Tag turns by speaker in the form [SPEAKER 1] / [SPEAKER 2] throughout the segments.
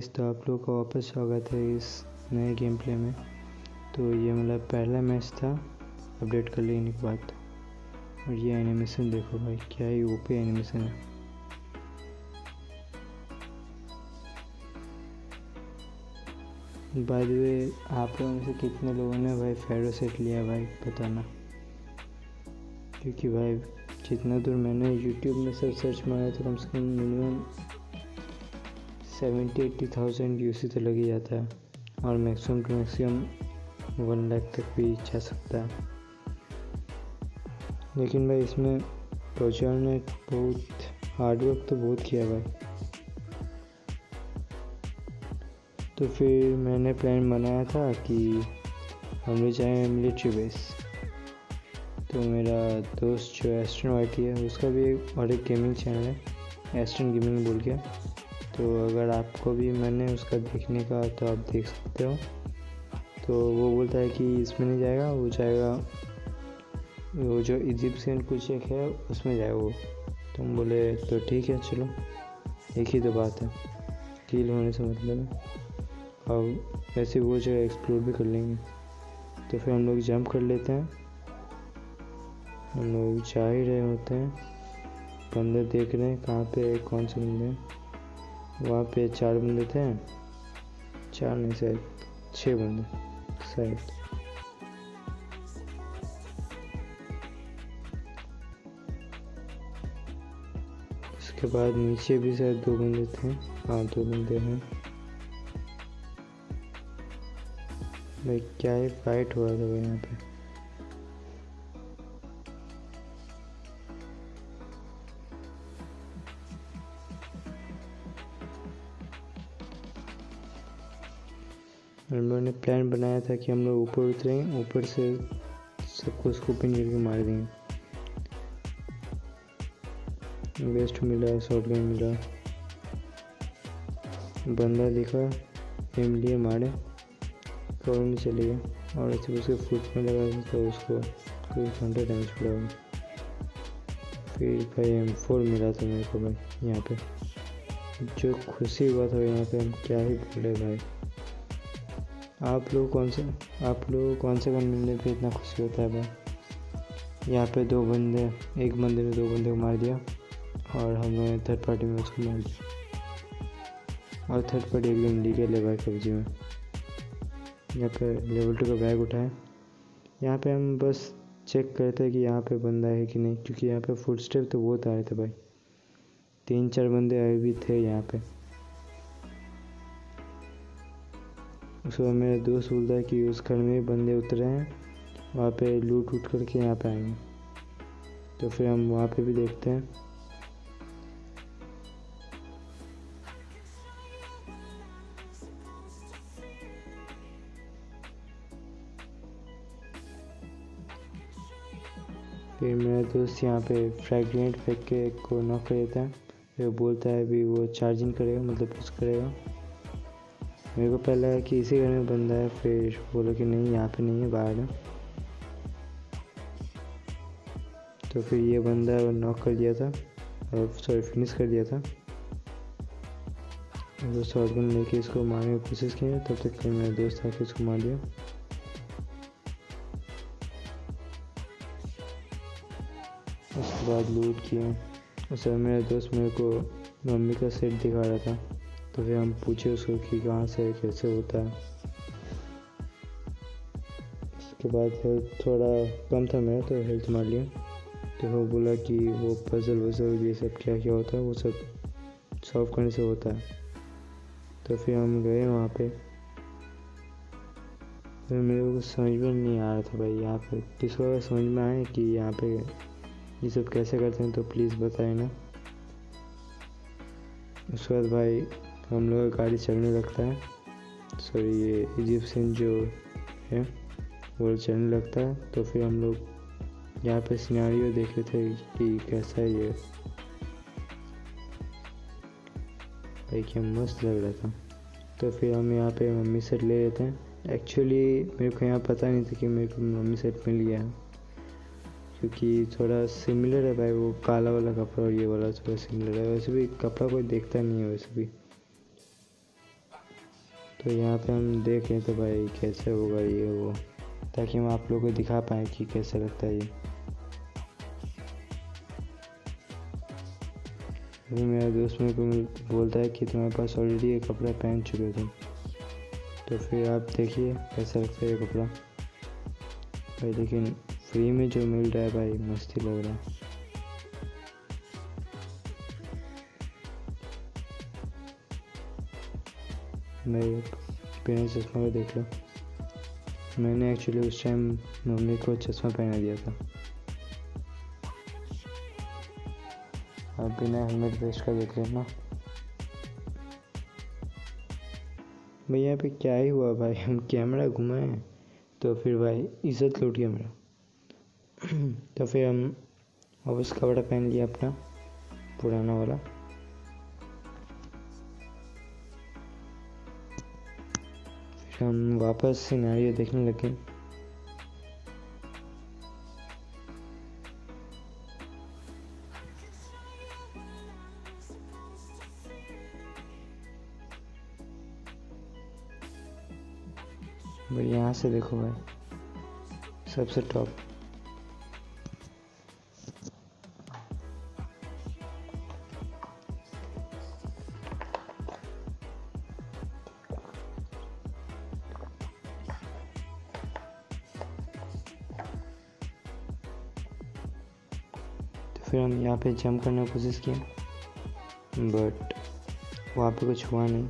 [SPEAKER 1] तो आप लोगों का वापस स्वागत है इस नए गेम प्ले में। तो ये मतलब पहला मैच था अपडेट कर लेने के बाद। और ये एनिमेशन देखो भाई, क्या ही ओपी एनिमेशन है। बाय द वे, आप लोगों में से कितने लोगों ने भाई फेरो सेट लिया भाई बताना, क्योंकि भाई जितना दूर मैंने यूट्यूब में सब सर्च मारा तो कम से कम मिनिमम 70-80,000 यूसी तो लग ही जाता है, और मैक्सिमम टू मैक्सिमम 1 लाख तक भी जा सकता है। लेकिन भाई इसमें प्रोजेक्ट ने बहुत हार्डवर्क तो बहुत किया भाई। तो फिर मैंने प्लान बनाया था कि हम लोग जाएँ मिलिट्री बेस। तो मेरा दोस्त जो एस्टन वाइटी है, उसका भी और एक गेमिंग चैनल है, एस्टन गेमिंग बोल के। तो अगर आपको भी मैंने उसका देखने का तो आप देख सकते हो। तो वो बोलता है कि इसमें नहीं जाएगा, वो जाएगा वो जो इजिप्शियन कुछ एक है उसमें जाएगा वो। तो हम बोले तो ठीक है चलो, एक ही तो बात है, किल होने से मतलब है, और वैसे वो जगह एक्सप्लोर भी कर लेंगे। तो फिर हम लोग जंप कर लेते हैं। हम लोग जा ही रहे होते हैं, बंदे देख रहे हैं कहाँ पे कौन से बंदे हैं। वहाँ पे 4 बंदे थे, 4 नहीं शायद 6 बंदे शायद। उसके बाद नीचे भी शायद 2 बंदे थे। हाँ 2 बंदे हैं भाई। क्या ही फाइट हुआ था भाई यहाँ पे। हम लोगों ने प्लान बनाया था कि हम लोग ऊपर उतरेंगे, ऊपर से सबको स्कूपिंग करके मार देंगे। वेस्ट मिला, शॉटगन मिला, बंदा दिखा, एम लिए मारे, कवर में चले गए, और जब उसके फुट में लगा तो उसको कोई 100 डैमेज पड़ा होगा। फिर भाई M4 मिला था मेरे को भाई यहाँ पे। जो खुशी हुआ था यहाँ पे हम क्या ही बोले भाई। आप लोग कौन से गन मिलने पे इतना खुशी होता है भाई। यहाँ पे 2 बंदे, एक बंदे ने 2 बंदे को मार दिया, और हम लोगों ने थर्ड पार्टी में उसको मार दिया। और थर्ड पार्टी एकदम लीगल है भाई पबजी में। यहाँ पे लेवल 2 का बैग उठाए। यहाँ पे हम बस चेक करते हैं कि यहाँ पे बंदा है कि नहीं, क्योंकि यहाँ पे फुट स्टेप तो बहुत आ रहे थे भाई। 3-4 बंदे आए भी थे यहाँ पे। उसके बाद मेरा दोस्त बोलता है कि उस घर में बंदे उतरे हैं, वहाँ पे लूट उठ करके यहाँ पे आएंगे। तो फिर हम वहाँ पे भी देखते हैं। फिर मेरा दोस्त यहाँ पे फ्रैग ग्रेनेड फेंक के एक को नॉक कर देता है। फिर बोलता है भी वो चार्जिंग करेगा, मतलब पुश करेगा। मेरे को पहला है कि इसी घर में बंदा है, फिर बोला कि नहीं यहाँ पे नहीं है, बाहर है। तो फिर ये बंदा नॉक कर दिया था, और सॉरी फिनिश कर दिया था। वो शॉटगन लेके इसको मारने की कोशिश की, तब तक मेरा दोस्त आके इसको मार दिया। उसके बाद लूट किया। उस समय मेरा दोस्त मेरे को मम्मी का सेट दिखा रहा था। तो फिर हम पूछे उसको कि कहाँ से कैसे होता है। उसके बाद हेल्थ थोड़ा कम था मेरा, तो हेल्थ मार लिया। तो वो बोला कि वो पजल ये सब क्या क्या होता है, वो सब सॉल्व करने से होता है। तो फिर हम गए वहाँ पे। तो मेरे को समझ में नहीं आ रहा था भाई, यहाँ पे किसको अगर समझ में आए कि यहाँ पे ये सब कैसे करते हैं तो प्लीज़ बताए ना। उसके बाद भाई हम लोग गाड़ी चलने लगता है। सॉरी, ये इजिप्शियन जो है वो चलने लगता है। तो फिर हम लोग यहाँ पे सिनेरियो देख रहे थे कि कैसा है ये। भाई क्या मस्त लग रहा था। तो फिर हम यहाँ पे मम्मी सेट ले लेते हैं। एक्चुअली मेरे को यहाँ पता नहीं था कि मेरे को मम्मी सेट मिल गया है, क्योंकि थोड़ा सिमिलर है भाई, वो काला वाला कपड़ा और ये वाला थोड़ा सिमिलर है। वैसे भी कपड़ा कोई देखता नहीं है वैसे भी। तो यहाँ पे हम देख लें तो भाई कैसे होगा ये वो, ताकि हम आप लोगों को दिखा पाएँ कि कैसे लगता है ये। अभी मेरा दोस्त मेरे को बोलता है कि तुम्हारे पास ऑलरेडी ये कपड़ा पहन चुके हो तुम, तो फिर आप देखिए कैसा लगता है ये कपड़ा भाई। लेकिन फ्री में जो मिल रहा है भाई मस्ती लग रहा है भाई। बिना चश्मा को देख लो, मैंने एक्चुअली उस टाइम मम्मी को चश्मा पहना दिया था। अब बिना हेलमेट वेस्ट का देख लेना भाई। यहाँ पे क्या ही हुआ भाई, हम कैमरा घुमाए तो फिर भाई इज्जत लूट गया मेरा। तो फिर हम वापस कपड़ा पहन लिया अपना पुराना वाला। फिर हम वापस सिनेरियो देखने लगे। भाई यहाँ से देखो भाई, सबसे टॉप। तो फिर हम यहाँ पे जंप करने की कोशिश किए, बट वहाँ पे कुछ हुआ नहीं।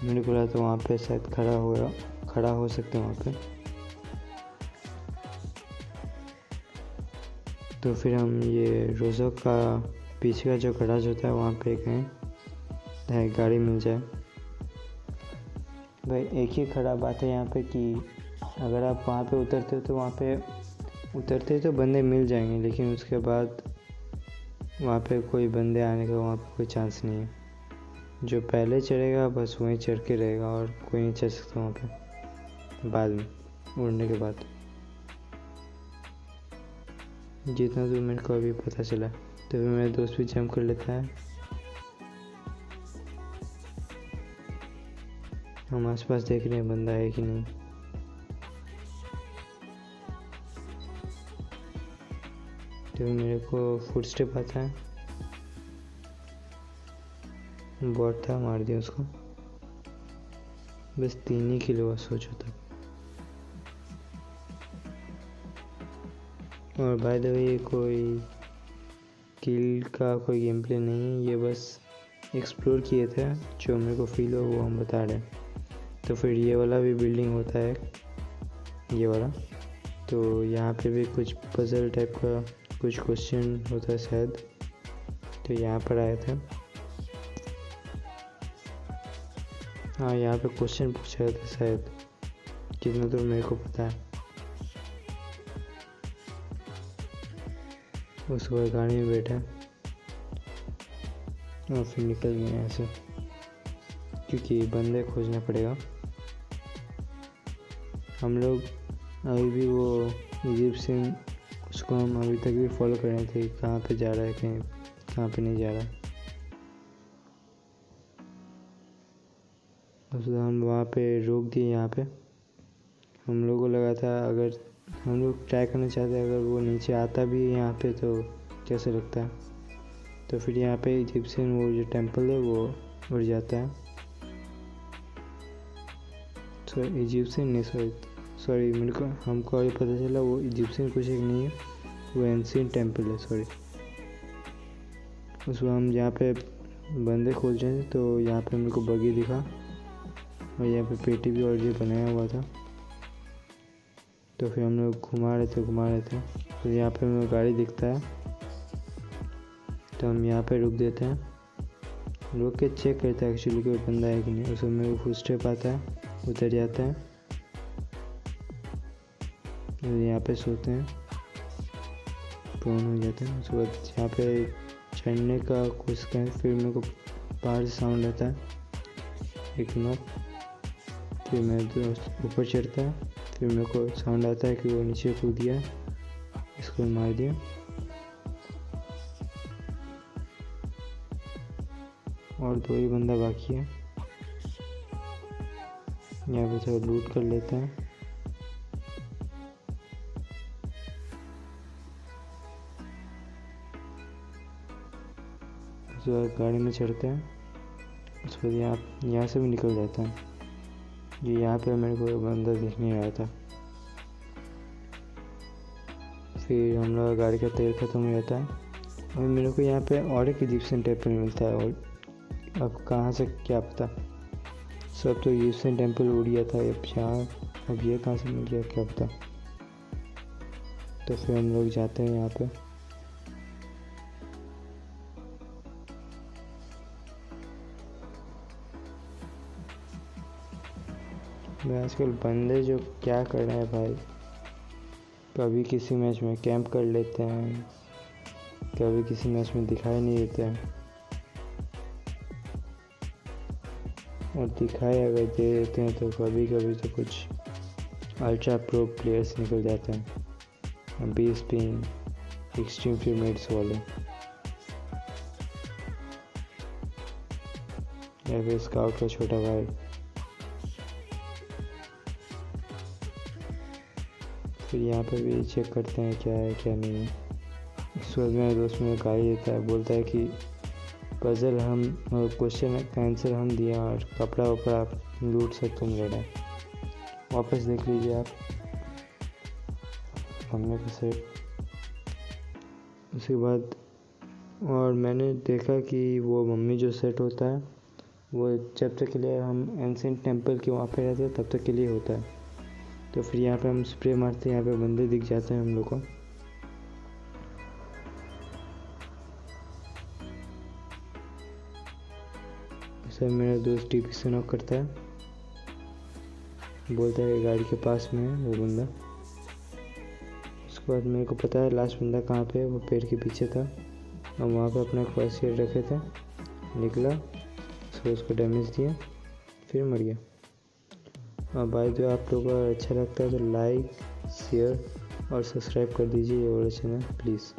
[SPEAKER 1] मेरे को लगा तो वहाँ पे शायद खड़ा हो सकते हैं वहाँ पे। तो फिर हम ये रोज़ा का पीछे का जो गराज होता है वहाँ पे गए, गाड़ी मिल जाए भाई। एक ही खराब बात है यहाँ पे कि अगर आप वहाँ पे उतरते हो तो वहाँ पे उतरते तो बंदे मिल जाएंगे, लेकिन उसके बाद वहाँ पे कोई बंदे आने का वहाँ पे कोई चांस नहीं है। जो पहले चढ़ेगा बस वहीं चढ़ के रहेगा और कोई नहीं चढ़ सकता वहाँ पे बाद में उड़ने के बाद, जितना दूर मेरे को अभी पता चला। तो फिर मेरा दोस्त भी जंप कर लेता है। हम आसपास देख रहे हैं बंदा है कि नहीं। तो मेरे को फुटस्टेप आता है, बॉट था, मार दिया उसको। बस 3 ही किलो हुआ, सोचो तक। और बाय द वे ये कोई किल का कोई गेम प्ले नहीं है, ये बस एक्सप्लोर किए थे, जो मेरे को फील हो वो हम बता रहे हैं। तो फिर ये वाला भी बिल्डिंग होता है, ये वाला। तो यहाँ पे भी कुछ पजल टाइप का कुछ क्वेश्चन होता है शायद, तो यहाँ पर आए थे। हाँ, यहाँ पे क्वेश्चन पूछा था शायद, कितना दूर मेरे को पता है। उस वक्त गाड़ी में बैठा और फिर निकल गए यहाँ से, क्योंकि बंदे खोजना पड़ेगा। हम लोग अभी भी वो इजिप्शियन, उसको हम अभी तक भी फॉलो कर रहे थे, कहाँ पे जा रहा है कहाँ पे नहीं जा रहा। तो हम वहाँ पे रोक दिए। यहाँ पे हम लोगों को लगा था अगर हम लोग ट्राई करना चाहते हैं, अगर वो नीचे आता भी है यहाँ पे तो कैसे लगता है। तो फिर यहाँ पे इजिप्शियन वो जो टेंपल है वो उड़ जाता है। सॉरी इजिप्शियन नहीं, सॉरी मेरे को हमको अभी पता चला वो इजिप्शियन कुछ एक नहीं है, वो एंशिएंट टेंपल है। सॉरी, उसमें हम यहाँ पे बंदे खोज रहे थे, तो यहाँ पे मेरे को बगी दिखा और यहाँ पे पेटी भी ऑलरेडी बनाया हुआ था। तो फिर हम लोग घुमा रहे थे। तो यहाँ पे हमें गाड़ी दिखता है, तो हम यहाँ पे रुक देते हैं, रुक के चेक करते हैं एक्चुअली कोई बंदा है कि नहीं। उसमें मेरे को फुटस्टेप आता है, उतर जाता है, तो यहाँ पे सोते हैं, प्रोन हो जाते हैं। उसके बाद यहाँ पे चढ़ने का कोशिश करें, फिर मेरे को बाहर से साउंड आता है एक नॉक। फिर मेरा दोस्त ऊपर चढ़ता है, फिर मेरे को साउंड आता है कि वो नीचे कूद गया, इसको मार दिया। और 2 ही बंदा बाकी है। यहाँ पे थोड़ा लूट कर लेते हैं। उसके बाद गाड़ी में चढ़ते हैं। उसके बाद यहाँ से भी निकल जाते हैं। ये यहाँ पे मेरे को बंदा दिख नहीं रहा था। फिर हम लोग गाड़ी का तेल ख़त्म हो जाता है और मेरे को यहाँ पे और एक इजिप्शियन टेम्पल मिलता है। और अब कहाँ से क्या पता, सब तो इजिप्शियन टेम्पल उड़ गया था। अब ये कहाँ से मिल गया क्या पता। तो फिर हम लोग जाते हैं यहाँ पे। मैं आजकल बंदे जो क्या कर रहे हैं भाई, कभी किसी मैच में कैंप कर लेते हैं, कभी किसी मैच में दिखाई नहीं देते हैं, और दिखाई अगर दे देते हैं तो कभी कभी तो कुछ अल्ट्रा प्रो प्लेयर्स निकल जाते हैं, 20 पिंग एक्सट्रीम पिरामिड्स वाले, या फिर स्काउट का छोटा भाई। फिर यहाँ पर भी चेक करते हैं क्या है क्या नहीं है। इस वक्त मेरे दोस्त में गाली देता है, बोलता है कि पजल हम क्वेश्चन का आंसर हम दिया और कपड़ा वपड़ा लूट से तुम ले रहे। वापस देख लीजिए आप हमने का सेट। उसके बाद और मैंने देखा कि वो मम्मी जो सेट होता है वो जब तक के लिए हम एंशिएंट टेम्पल के वहाँ पे रहते हैं तब तक के लिए होता है। तो फिर यहाँ पे हम स्प्रे मारते हैं, यहाँ पे बंदे दिख जाते हैं हम लोग को। सर मेरा दोस्त टीपी से नॉक करता है, बोलता है गाड़ी के पास में है वो बंदा। उसके बाद मेरे को पता है लास्ट बंदा कहाँ पे है, वो पेड़ के पीछे था। हम वहाँ पे अपना फर्स्ट एड रखे थे, निकला उसको डैमेज दिया फिर मर गया। और भाई जो आप लोगों को अच्छा लगता है तो लाइक शेयर और सब्सक्राइब कर दीजिए ये वाला चैनल प्लीज़।